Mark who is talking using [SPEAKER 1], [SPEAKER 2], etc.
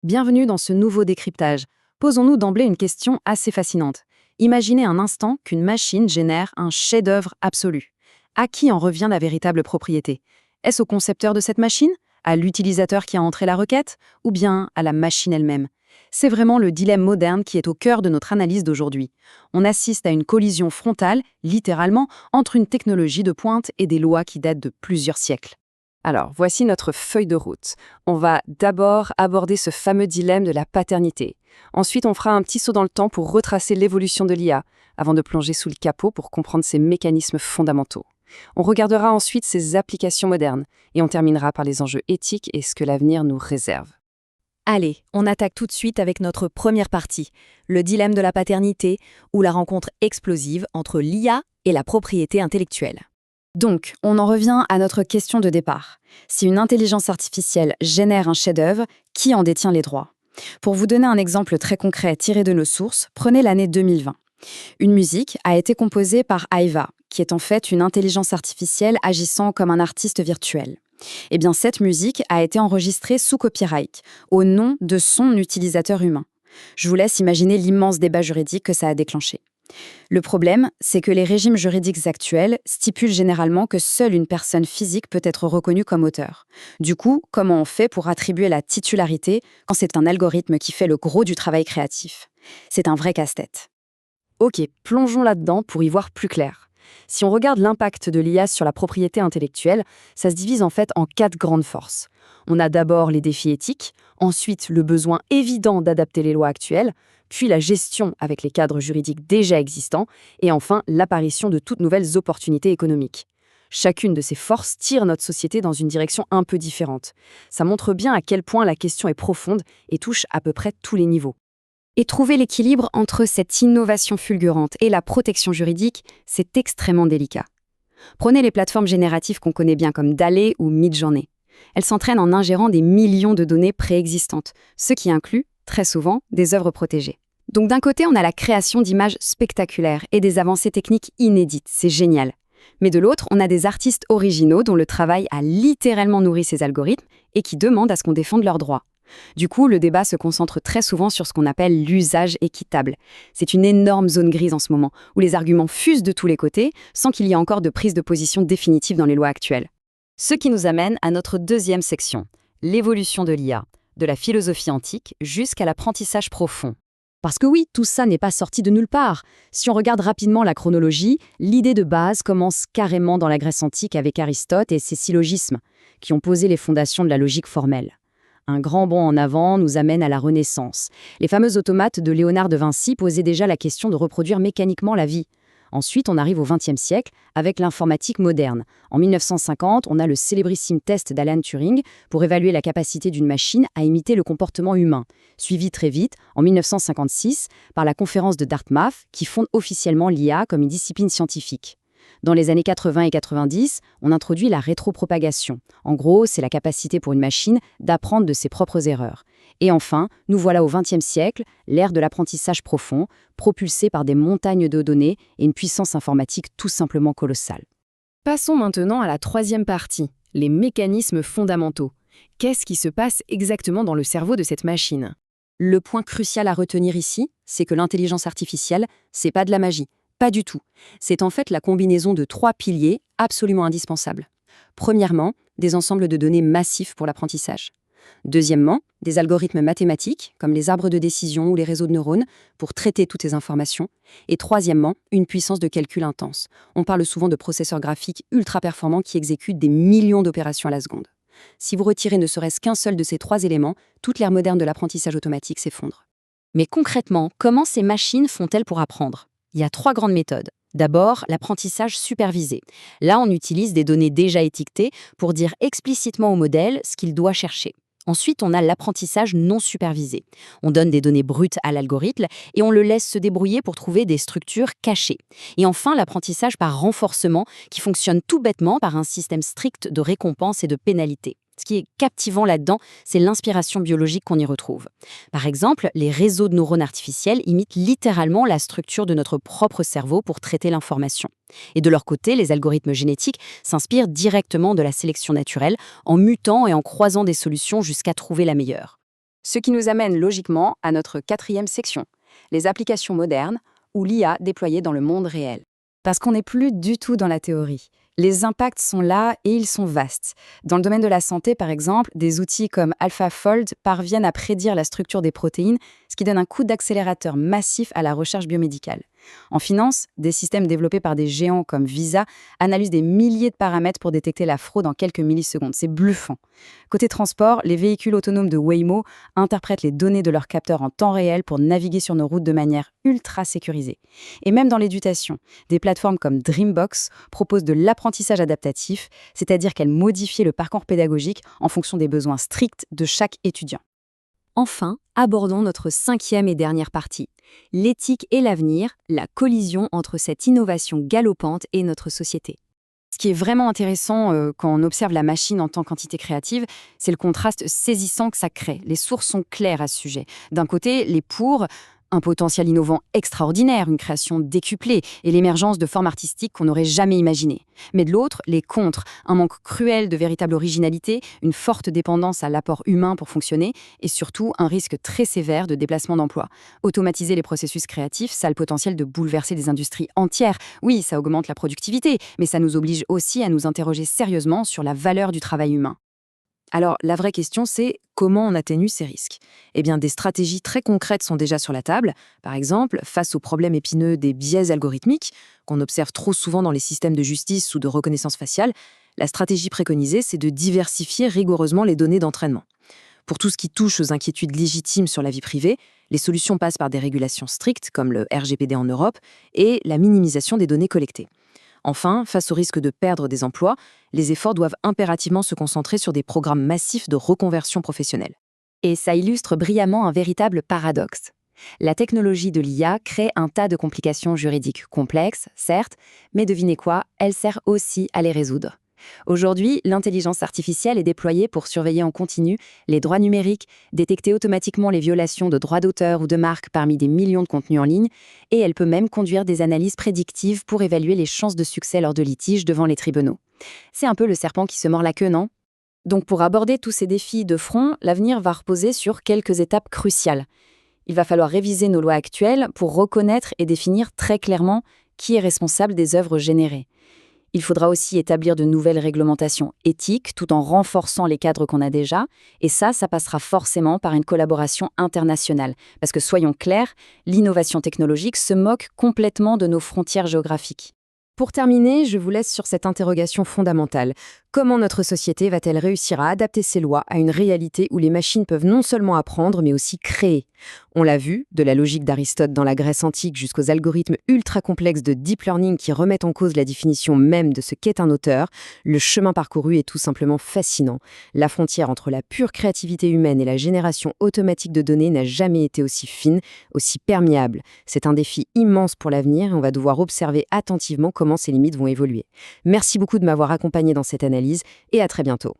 [SPEAKER 1] Bienvenue dans ce nouveau décryptage. Posons-nous d'emblée une question assez fascinante. Imaginez un instant qu'une machine génère un chef-d'œuvre absolu. À qui en revient la véritable propriété? Est-ce au concepteur de cette machine? À l'utilisateur qui a entré la requête? Ou bien à la machine elle-même? C'est vraiment le dilemme moderne qui est au cœur de notre analyse d'aujourd'hui. On assiste à une collision frontale, littéralement, entre une technologie de pointe et des lois qui datent de plusieurs siècles. Alors, voici notre feuille de route. On va d'abord aborder ce fameux dilemme de la paternité. Ensuite, on fera un petit saut dans le temps pour retracer l'évolution de l'IA, avant de plonger sous le capot pour comprendre ses mécanismes fondamentaux. On regardera ensuite ses applications modernes, et on terminera par les enjeux éthiques et ce que l'avenir nous réserve.
[SPEAKER 2] Allez, on attaque tout de suite avec notre première partie, le dilemme de la paternité ou la rencontre explosive entre l'IA et la propriété intellectuelle.
[SPEAKER 1] Donc, on en revient à notre question de départ. Si une intelligence artificielle génère un chef-d'œuvre, qui en détient les droits? Pour vous donner un exemple très concret tiré de nos sources, prenez l'année 2020. Une musique a été composée par Aiva, qui est en fait une intelligence artificielle agissant comme un artiste virtuel. Eh bien, cette musique a été enregistrée sous copyright, au nom de son utilisateur humain. Je vous laisse imaginer l'immense débat juridique que ça a déclenché. Le problème, c'est que les régimes juridiques actuels stipulent généralement que seule une personne physique peut être reconnue comme auteur. Du coup, comment on fait pour attribuer la titularité quand c'est un algorithme qui fait le gros du travail créatif? C'est un vrai casse-tête. Ok, plongeons là-dedans pour y voir plus clair. Si on regarde l'impact de l'IA sur la propriété intellectuelle, ça se divise en fait en 4 grandes forces. On a d'abord les défis éthiques, ensuite le besoin évident d'adapter les lois actuelles, puis la gestion avec les cadres juridiques déjà existants, et enfin l'apparition de toutes nouvelles opportunités économiques. Chacune de ces forces tire notre société dans une direction un peu différente. Ça montre bien à quel point la question est profonde et touche à peu près tous les niveaux. Et trouver l'équilibre entre cette innovation fulgurante et la protection juridique, c'est extrêmement délicat. Prenez les plateformes génératives qu'on connaît bien comme DALL-E ou Midjourney. Elles s'entraînent en ingérant des millions de données préexistantes, ce qui inclut, très souvent, des œuvres protégées. Donc d'un côté, on a la création d'images spectaculaires et des avancées techniques inédites, c'est génial. Mais de l'autre, on a des artistes originaux dont le travail a littéralement nourri ces algorithmes et qui demandent à ce qu'on défende leurs droits. Du coup, le débat se concentre très souvent sur ce qu'on appelle l'usage équitable. C'est une énorme zone grise en ce moment, où les arguments fusent de tous les côtés, sans qu'il y ait encore de prise de position définitive dans les lois actuelles. Ce qui nous amène à notre deuxième section, l'évolution de l'IA, de la philosophie antique jusqu'à l'apprentissage profond. Parce que oui, tout ça n'est pas sorti de nulle part. Si on regarde rapidement la chronologie, l'idée de base commence carrément dans la Grèce antique avec Aristote et ses syllogismes, qui ont posé les fondations de la logique formelle. Un grand bond en avant nous amène à la Renaissance. Les fameux automates de Léonard de Vinci posaient déjà la question de reproduire mécaniquement la vie. Ensuite, on arrive au XXe siècle avec l'informatique moderne. En 1950, on a le célébrissime test d'Alan Turing pour évaluer la capacité d'une machine à imiter le comportement humain. Suivi très vite, en 1956, par la conférence de Dartmouth qui fonde officiellement l'IA comme une discipline scientifique. Dans les années 80 et 90, on introduit la rétropropagation. En gros, c'est la capacité pour une machine d'apprendre de ses propres erreurs. Et enfin, nous voilà au XXe siècle, l'ère de l'apprentissage profond, propulsée par des montagnes de données et une puissance informatique tout simplement colossale. Passons maintenant à la troisième partie, les mécanismes fondamentaux. Qu'est-ce qui se passe exactement dans le cerveau de cette machine? Le point crucial à retenir ici, c'est que l'intelligence artificielle, c'est pas de la magie. Pas du tout. C'est en fait la combinaison de 3 piliers absolument indispensables. Premièrement, des ensembles de données massifs pour l'apprentissage. Deuxièmement, des algorithmes mathématiques, comme les arbres de décision ou les réseaux de neurones, pour traiter toutes ces informations. Et troisièmement, une puissance de calcul intense. On parle souvent de processeurs graphiques ultra performants qui exécutent des millions d'opérations à la seconde. Si vous retirez ne serait-ce qu'un seul de ces 3 éléments, toute l'ère moderne de l'apprentissage automatique s'effondre. Mais concrètement, comment ces machines font-elles pour apprendre? Il y a 3 grandes méthodes. D'abord, l'apprentissage supervisé. Là, on utilise des données déjà étiquetées pour dire explicitement au modèle ce qu'il doit chercher. Ensuite, on a l'apprentissage non supervisé. On donne des données brutes à l'algorithme et on le laisse se débrouiller pour trouver des structures cachées. Et enfin, l'apprentissage par renforcement qui fonctionne tout bêtement par un système strict de récompense et de pénalité. Ce qui est captivant là-dedans, c'est l'inspiration biologique qu'on y retrouve. Par exemple, les réseaux de neurones artificiels imitent littéralement la structure de notre propre cerveau pour traiter l'information. Et de leur côté, les algorithmes génétiques s'inspirent directement de la sélection naturelle en mutant et en croisant des solutions jusqu'à trouver la meilleure. Ce qui nous amène logiquement à notre quatrième section, les applications modernes ou l'IA déployée dans le monde réel. Parce qu'on n'est plus du tout dans la théorie. Les impacts sont là et ils sont vastes. Dans le domaine de la santé, par exemple, des outils comme AlphaFold parviennent à prédire la structure des protéines, ce qui donne un coup d'accélérateur massif à la recherche biomédicale. En finance, des systèmes développés par des géants comme Visa analysent des milliers de paramètres pour détecter la fraude en quelques millisecondes. C'est bluffant. Côté transport, les véhicules autonomes de Waymo interprètent les données de leurs capteurs en temps réel pour naviguer sur nos routes de manière ultra sécurisée. Et même dans l'éducation, des plateformes comme Dreambox proposent de l'apprentissage adaptatif, c'est-à-dire qu'elles modifient le parcours pédagogique en fonction des besoins stricts de chaque étudiant.
[SPEAKER 2] Enfin, abordons notre cinquième et dernière partie, l'éthique et l'avenir, la collision entre cette innovation galopante et notre société.
[SPEAKER 1] Ce qui est vraiment intéressant quand on observe la machine en tant qu'entité créative, c'est le contraste saisissant que ça crée. Les sources sont claires à ce sujet. D'un côté, les pour, un potentiel innovant extraordinaire, une création décuplée et l'émergence de formes artistiques qu'on n'aurait jamais imaginées. Mais de l'autre, les contre, un manque cruel de véritable originalité, une forte dépendance à l'apport humain pour fonctionner et surtout un risque très sévère de déplacement d'emploi. Automatiser les processus créatifs, ça a le potentiel de bouleverser des industries entières. Oui, ça augmente la productivité, mais ça nous oblige aussi à nous interroger sérieusement sur la valeur du travail humain.
[SPEAKER 3] Alors, la vraie question, c'est comment on atténue ces risques? Eh bien, des stratégies très concrètes sont déjà sur la table. Par exemple, face aux problèmes épineux des biais algorithmiques, qu'on observe trop souvent dans les systèmes de justice ou de reconnaissance faciale, la stratégie préconisée, c'est de diversifier rigoureusement les données d'entraînement. Pour tout ce qui touche aux inquiétudes légitimes sur la vie privée, les solutions passent par des régulations strictes, comme le RGPD en Europe, et la minimisation des données collectées. Enfin, face au risque de perdre des emplois, les efforts doivent impérativement se concentrer sur des programmes massifs de reconversion professionnelle.
[SPEAKER 2] Et ça illustre brillamment un véritable paradoxe. La technologie de l'IA crée un tas de complications juridiques complexes, certes, mais devinez quoi, elle sert aussi à les résoudre. Aujourd'hui, l'intelligence artificielle est déployée pour surveiller en continu les droits numériques, détecter automatiquement les violations de droits d'auteur ou de marque parmi des millions de contenus en ligne, et elle peut même conduire des analyses prédictives pour évaluer les chances de succès lors de litiges devant les tribunaux. C'est un peu le serpent qui se mord la queue, non ? Donc pour aborder tous ces défis de front, l'avenir va reposer sur quelques étapes cruciales. Il va falloir réviser nos lois actuelles pour reconnaître et définir très clairement qui est responsable des œuvres générées. Il faudra aussi établir de nouvelles réglementations éthiques tout en renforçant les cadres qu'on a déjà. Et ça passera forcément par une collaboration internationale. Parce que soyons clairs, l'innovation technologique se moque complètement de nos frontières géographiques.
[SPEAKER 3] Pour terminer, je vous laisse sur cette interrogation fondamentale. Comment notre société va-t-elle réussir à adapter ses lois à une réalité où les machines peuvent non seulement apprendre, mais aussi créer? On l'a vu, de la logique d'Aristote dans la Grèce antique jusqu'aux algorithmes ultra complexes de deep learning qui remettent en cause la définition même de ce qu'est un auteur, le chemin parcouru est tout simplement fascinant. La frontière entre la pure créativité humaine et la génération automatique de données n'a jamais été aussi fine, aussi perméable. C'est un défi immense pour l'avenir et on va devoir observer attentivement comment ces limites vont évoluer. Merci beaucoup de m'avoir accompagné dans cette analyse et à très bientôt.